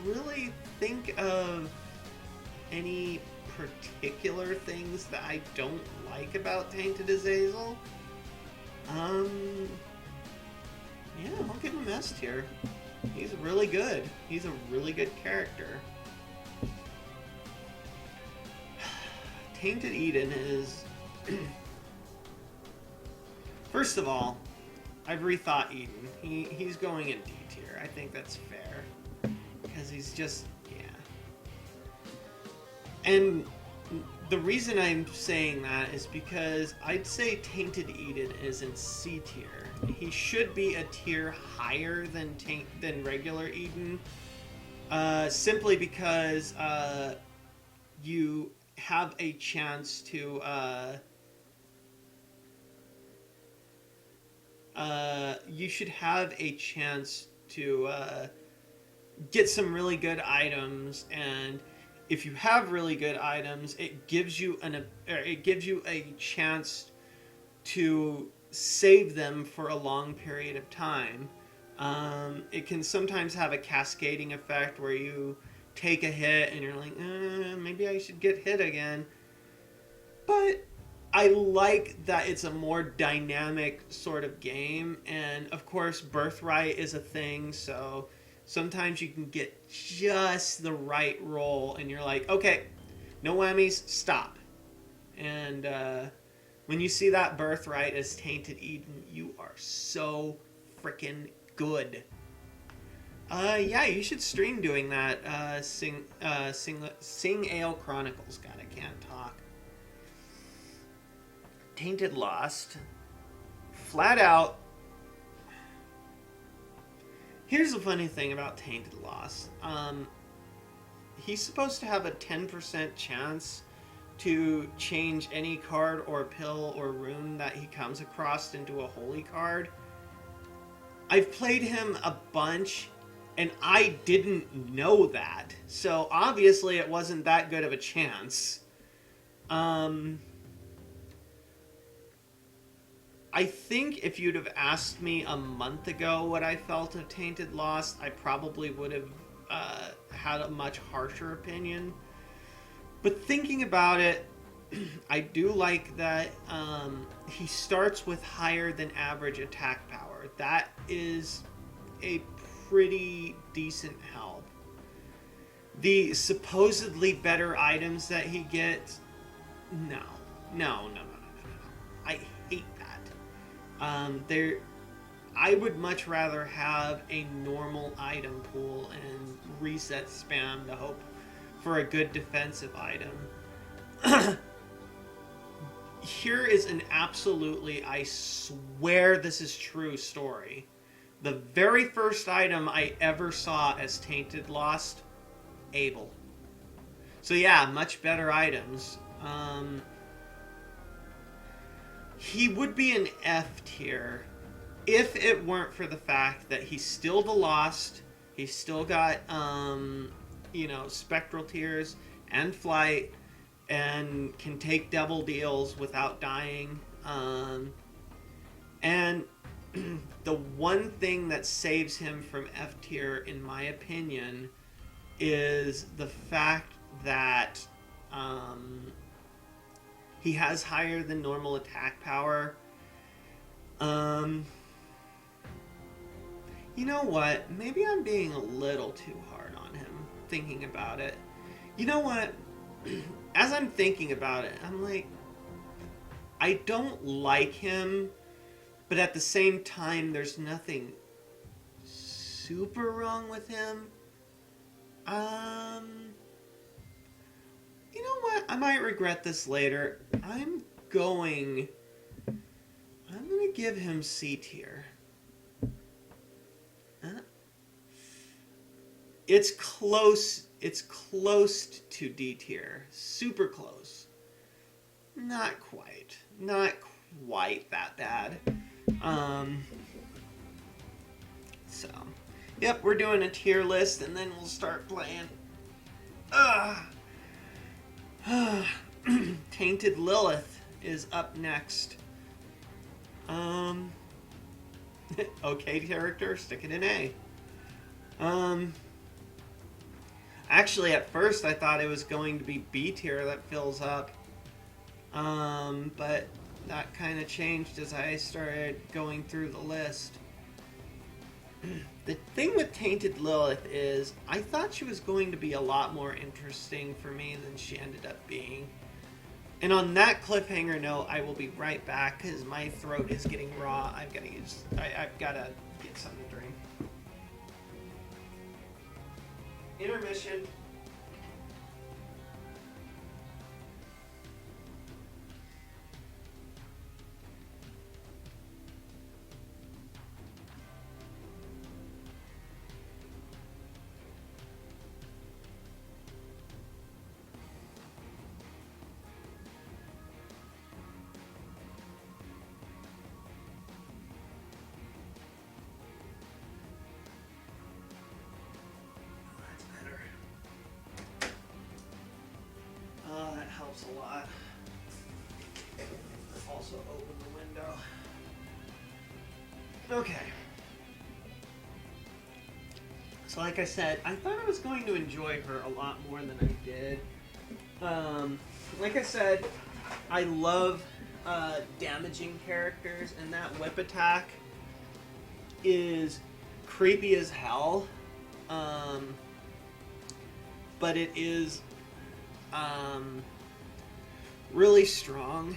really think of any particular things that I don't like about Tainted Azazel. Yeah, I'll give him S tier. He's really good. He's a really good character. Tainted Eden is... First of all, I've rethought Eden. He's going in D tier. I think that's fair. Because he's just... yeah. And the reason I'm saying that is because I'd say Tainted Eden is in C tier. He should be a tier higher than regular Eden, simply because you have a chance to you should have a chance to get some really good items, and if you have really good items, it gives you a chance to save them for a long period of time. It can sometimes have a cascading effect where you take a hit and you're like, maybe I should get hit again. But I like that it's a more dynamic sort of game, and of course Birthright is a thing, so sometimes you can get just the right roll and you're like, okay, no whammies, stop. And when you see that Birthright as Tainted Eden, you are so freaking good. Yeah, you should stream doing that. Sing Ale Chronicles. God, I can't talk. Tainted Lost. Flat out. Here's the funny thing about Tainted Lost. He's supposed to have a 10% chance to change any card or pill or rune that he comes across into a holy card. I've played him a bunch, and I didn't know that. So obviously it wasn't that good of a chance. I think if you'd have asked me a month ago what I felt of Tainted Lost, I probably would have had a much harsher opinion. But thinking about it, I do like that he starts with higher than average attack power. That is a pretty decent help. The supposedly better items that he gets, no. I hate that. I would much rather have a normal item pool and reset spam to hope for a good defensive item. Here is an absolutely, I swear this is true story. The very first item I ever saw as Tainted Lost, Abel. So yeah, much better items. He would be an F tier if it weren't for the fact that he's still the Lost. He's still got, spectral tears and flight, and can take devil deals without dying. And the one thing that saves him from F tier, in my opinion, is the fact that he has higher than normal attack power. You know what? Maybe I'm being a little too hard on him, thinking about it. You know what? As I'm thinking about it, I'm like, I don't like him, but at the same time, there's nothing super wrong with him. You know what? I might regret this later. I'm gonna give him C tier. It's close. It's close to D tier. Super close. Not quite that bad. So, yep, we're doing a tier list, and then we'll start playing. Tainted Lilith is up next. Okay character, stick it in A. Actually, at first I thought it was going to be B tier that fills up. But that kind of changed as I started going through the list. The thing with Tainted Lilith is, I thought she was going to be a lot more interesting for me than she ended up being. And on that cliffhanger note, I will be right back because my throat is getting raw. I've got to get something to drink. Intermission. A lot. Also open the window. Okay. So like I said, I thought I was going to enjoy her a lot more than I did. Like I said, I love damaging characters, and that whip attack is creepy as hell. But it is really strong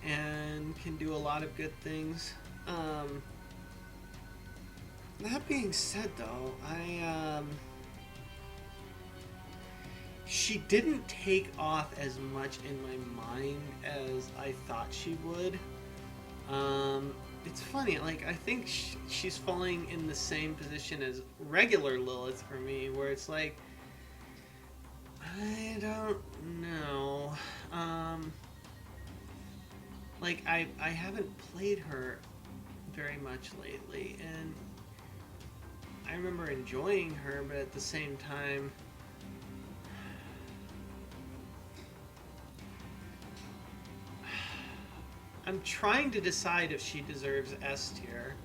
and can do a lot of good things. That being said, though, she didn't take off as much in my mind as I thought she would. It's funny, like, I think she's falling in the same position as regular Lilith for me, where it's like, I don't know. Like, I haven't played her very much lately, and I remember enjoying her, but at the same time, I'm trying to decide if she deserves S tier.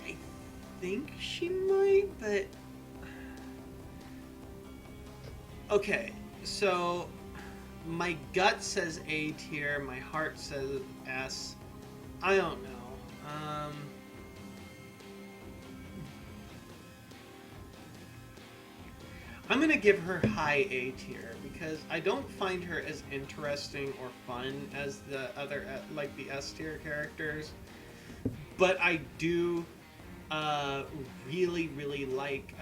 I think she might, but okay, so My gut says A tier. My heart says S. I don't know. I'm going to give her high A tier because I don't find her as interesting or fun as the other, like the S tier characters. But I do really, really like,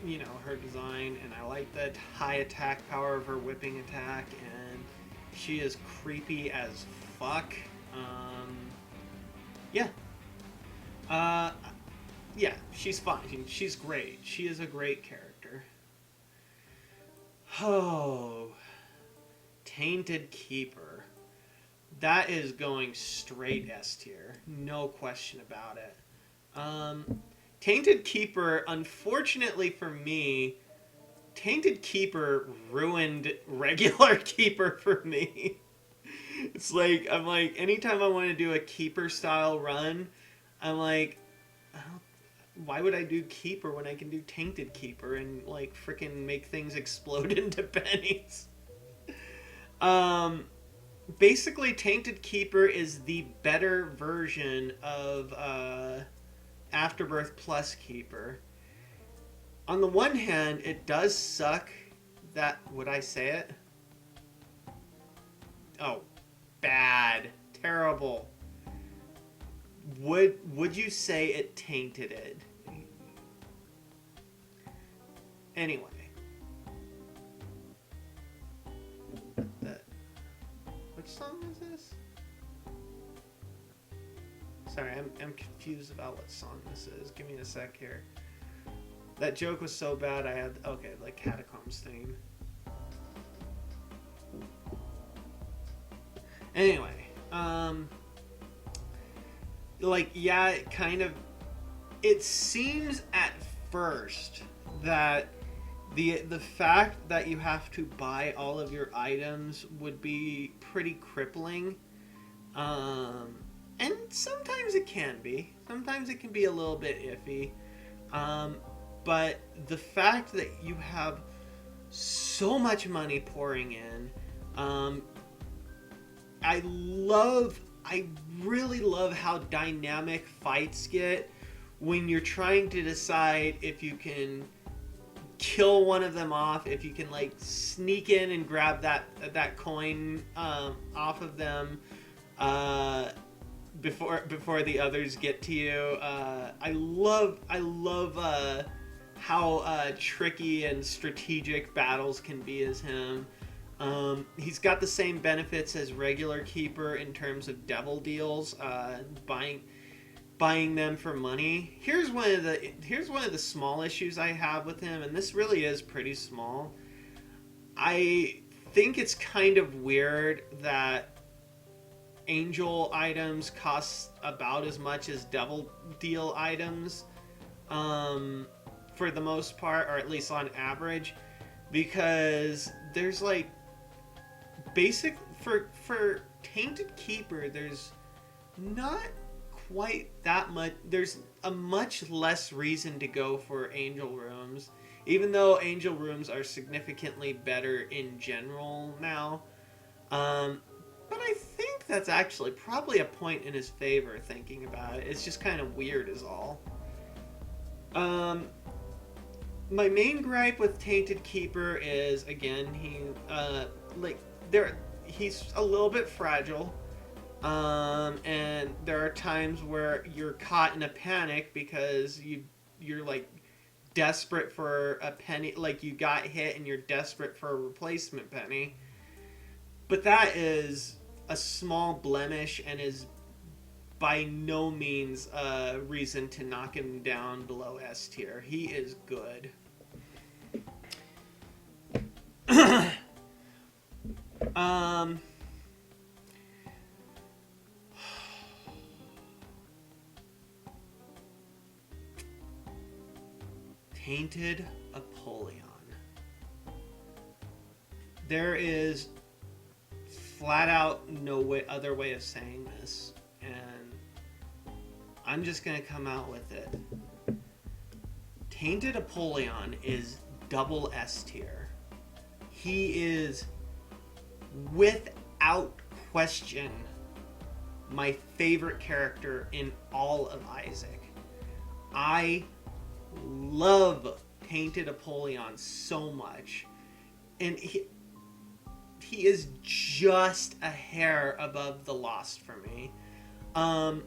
you know, her design, and I like the high attack power of her whipping attack, and she is creepy as fuck. Yeah. Yeah, she's fine. She's great. She is a great character. Oh, Tainted Keeper. That is going straight S tier. No question about it. Tainted Keeper, unfortunately for me, Tainted Keeper ruined regular Keeper for me. It's like, I'm like, anytime I want to do a Keeper style run, I'm like, why would I do Keeper when I can do Tainted Keeper and like freaking make things explode into pennies? Basically, Tainted Keeper is the better version of Afterbirth Plus Keeper. On the one hand, it does suck that... Would I say it? Oh, bad. Terrible. Would you say it tainted it? Anyway. Which song is this? Sorry, I'm confused about what song this is. Give me a sec here. That joke was so bad I had... Okay, like Catacombs theme. Anyway, like, yeah, it kind of... It seems at first that the fact that you have to buy all of your items would be pretty crippling. And sometimes it can be. Sometimes it can be a little bit iffy. But the fact that you have so much money pouring in, I really love how dynamic fights get when you're trying to decide if you can kill one of them off, if you can like sneak in and grab that coin off of them before the others get to you. I love how tricky and strategic battles can be as him. He's got the same benefits as regular Keeper in terms of devil deals, buying them for money. Here's one of the small issues I have with him, and this really is pretty small. I think it's kind of weird that angel items cost about as much as devil deal items, for the most part, or at least on average, because there's like basic for Tainted Keeper, there's not quite that much. There's a much less reason to go for angel rooms, even though angel rooms are significantly better in general now. But I think that's actually probably a point in his favor, thinking about it. It's just kind of weird is all. My main gripe with Tainted Keeper is, again, he's a little bit fragile. And there are times where you're caught in a panic because you're like desperate for a penny, like you got hit and you're desperate for a replacement penny. But that is a small blemish and is by no means a reason to knock him down below S tier. He is good. Tainted Apollyon. There is flat out no other way of saying this, and I'm just gonna come out with it. Tainted Apollyon is double S tier. He is without question, my favorite character in all of Isaac. I love Tainted Apollyon so much. And he is just a hair above the Lost for me.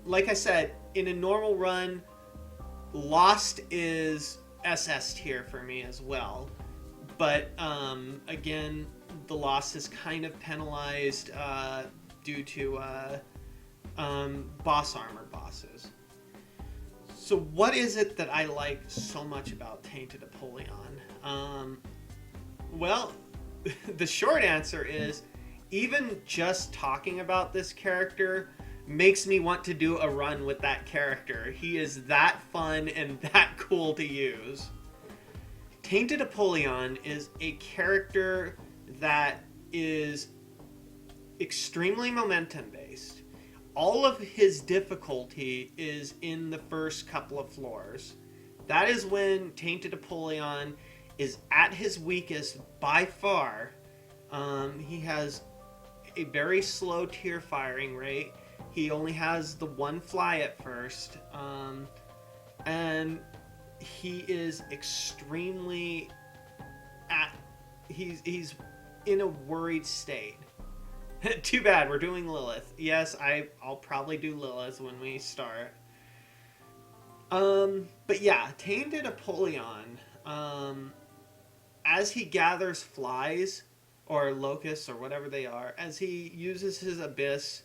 Like I said, in a normal run, Lost is SS tier for me as well. But again, the Lost is kind of penalized due to boss armor bosses. So what is it that I like so much about Tainted Apollyon? Well, the short answer is, even just talking about this character makes me want to do a run with that character. He is that fun and that cool to use. Tainted Apollyon is a character that is extremely momentum based. All of his difficulty is in the first couple of floors. That is when Tainted Apollyon is at his weakest by far. He has a very slow tier firing rate. He only has the one fly at first. And he is extremely he's in a worried state. Too bad we're doing Lilith. Yes, I'll probably do Lilith when we start. But yeah, Tainted Apollyon, as he gathers flies or locusts or whatever they are, as he uses his abyss,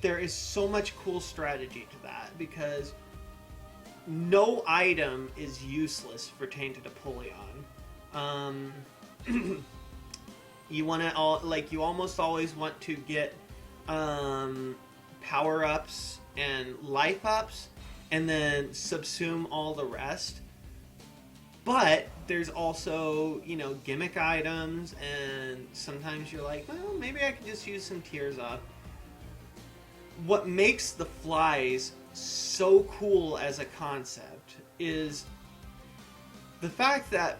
there is so much cool strategy to that, because no item is useless for Tainted Apollyon. You want to you almost always want to get power ups and life ups, and then subsume all the rest. But there's also, gimmick items, and sometimes you're like, well, maybe I could just use some tears up. What makes the flies so cool as a concept is the fact that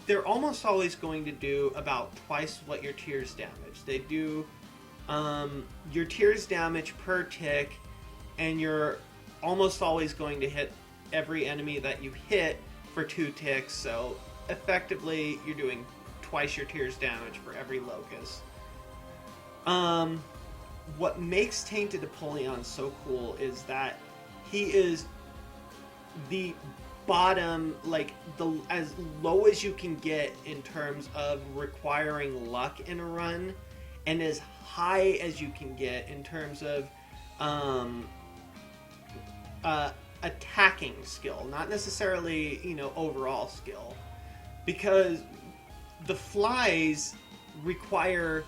they're almost always going to do about twice what your tears damage. They do your tears damage per tick, and you're almost always going to hit every enemy that you hit for 2 ticks, so effectively you're doing twice your tears damage for every locust. What makes Tainted Apollyon so cool is that he is the bottom, as low as you can get in terms of requiring luck in a run, and as high as you can get in terms of attacking skill, not necessarily, overall skill, because the flies require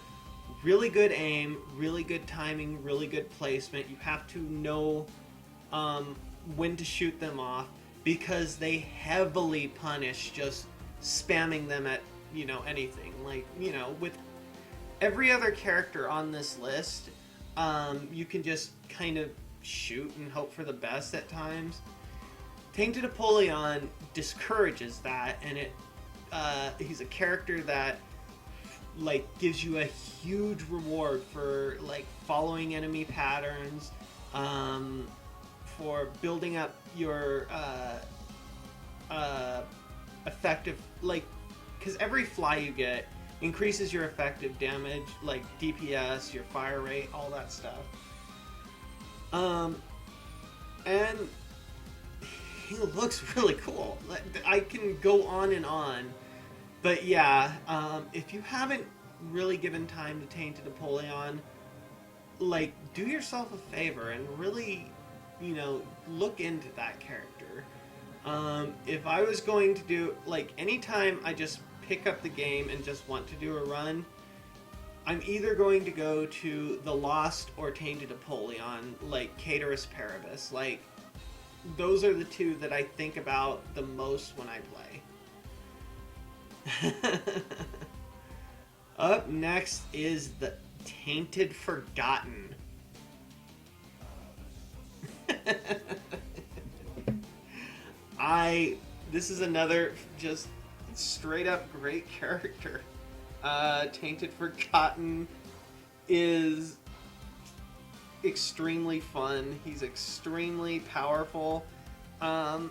really good aim, really good timing, really good placement. You have to know when to shoot them off, because they heavily punish just spamming them at, anything. With every other character on this list, you can just kind of shoot and hope for the best at times. Tainted Apollyon discourages that, and he's a character that gives you a huge reward for following enemy patterns, for building up your effective, because every fly you get increases your effective damage, DPS, your fire rate, all that stuff. And he looks really cool. I can go on and on, but yeah, if you haven't really given time to Tainted Apollyon, do yourself a favor and really, look into that character. If I was going to do, anytime I just pick up the game and just want to do a run, I'm either going to go to the Lost or Tainted Apollyon, Caterus Paribus. Those are the two that I think about the most when I play. Up next is the Tainted Forgotten. This is another just straight up great character. Tainted Forgotten is extremely fun. He's extremely powerful. And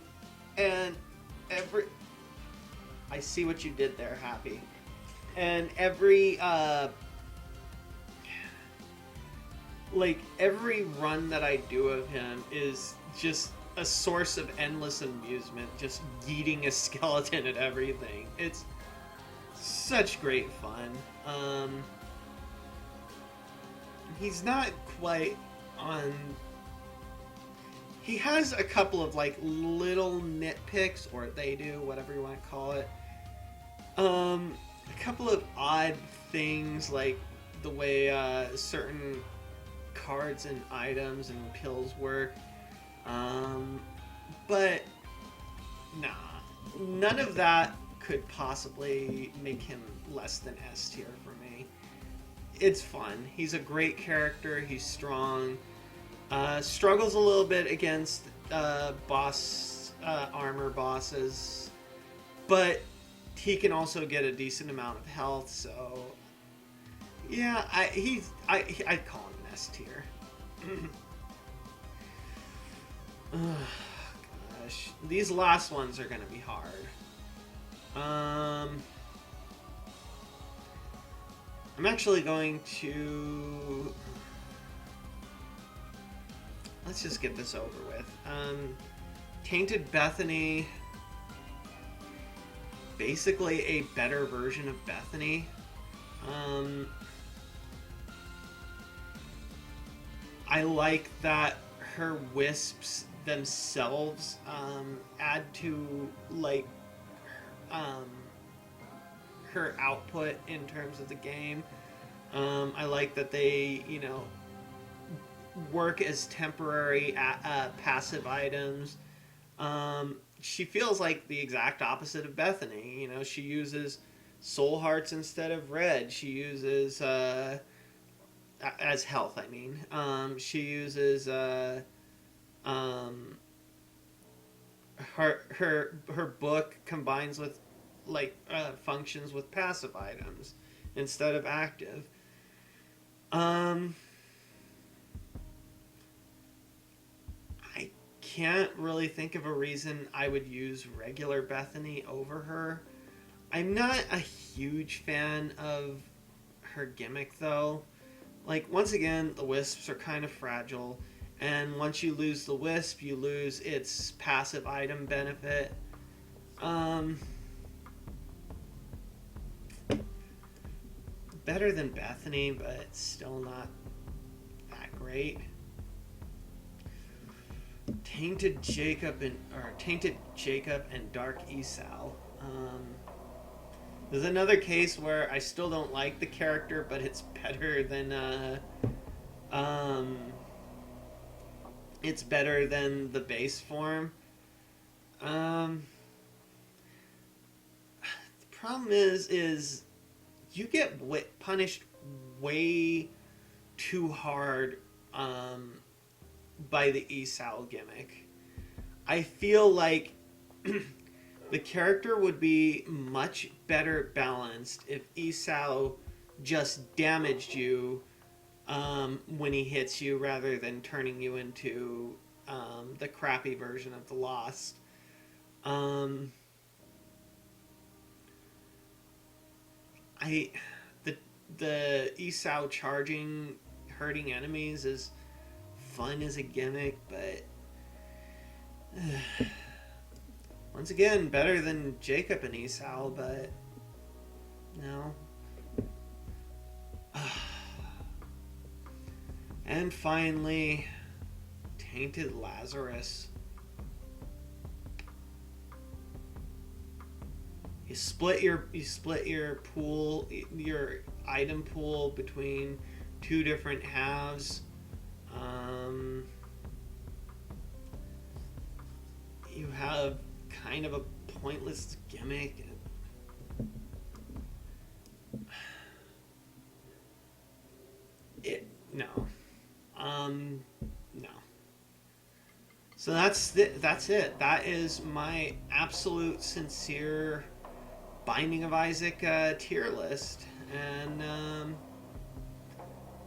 every... I see what you did there, Happy. And every run that I do of him is just a source of endless amusement, just yeeting a skeleton at everything. It's such great fun. He's not quite on... He has a couple of, like, little nitpicks, or they do, whatever you want to call it. A couple of odd things, like the way certain cards and items and pills work. But, nah. None of that could possibly make him less than S tier for me. It's fun. He's a great character. He's strong. Struggles a little bit against armor bosses, but he can also get a decent amount of health. So, yeah, I'd call him an S tier. Oh, gosh, these last ones are gonna be hard. I'm actually going to... Let's just get this over with. Tainted Bethany. Basically a better version of Bethany. I like that her wisps themselves add to, like, her output in terms of the game. I like that they, you know, work as temporary passive items. She feels like the exact opposite of Bethany. You know, she uses soul hearts instead of red. She uses as health, I mean. She uses her book combines with, like, functions with passive items instead of active. I can't really think of a reason I would use regular Bethany over her. I'm not a huge fan of her gimmick, though. Like, once again, the wisps are kind of fragile, and once you lose the wisp, you lose its passive item benefit. Better than Bethany, but still not that great. Tainted Jacob and Dark Esau. There's another case where I still don't like the character, but it's better than the base form. The problem is you get punished way too hard by the Esau gimmick. I feel like the character would be much better balanced if Esau just damaged you when he hits you, rather than turning you into the crappy version of the Lost. The Esau hurting enemies is fun as a gimmick, but once again, better than Jacob and Esau, but no. And finally, Tainted Lazarus. You split your pool, your item pool, between two different halves. You have kind of a pointless gimmick. No. So that's it. That is my absolute sincere Binding of Isaac tier list. And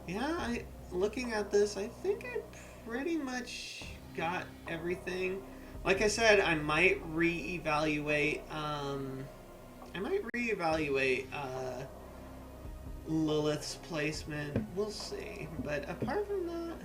yeah, looking at this, I think I pretty much got everything. Like I said, I might reevaluate. Lilith's placement. We'll see. But apart from that,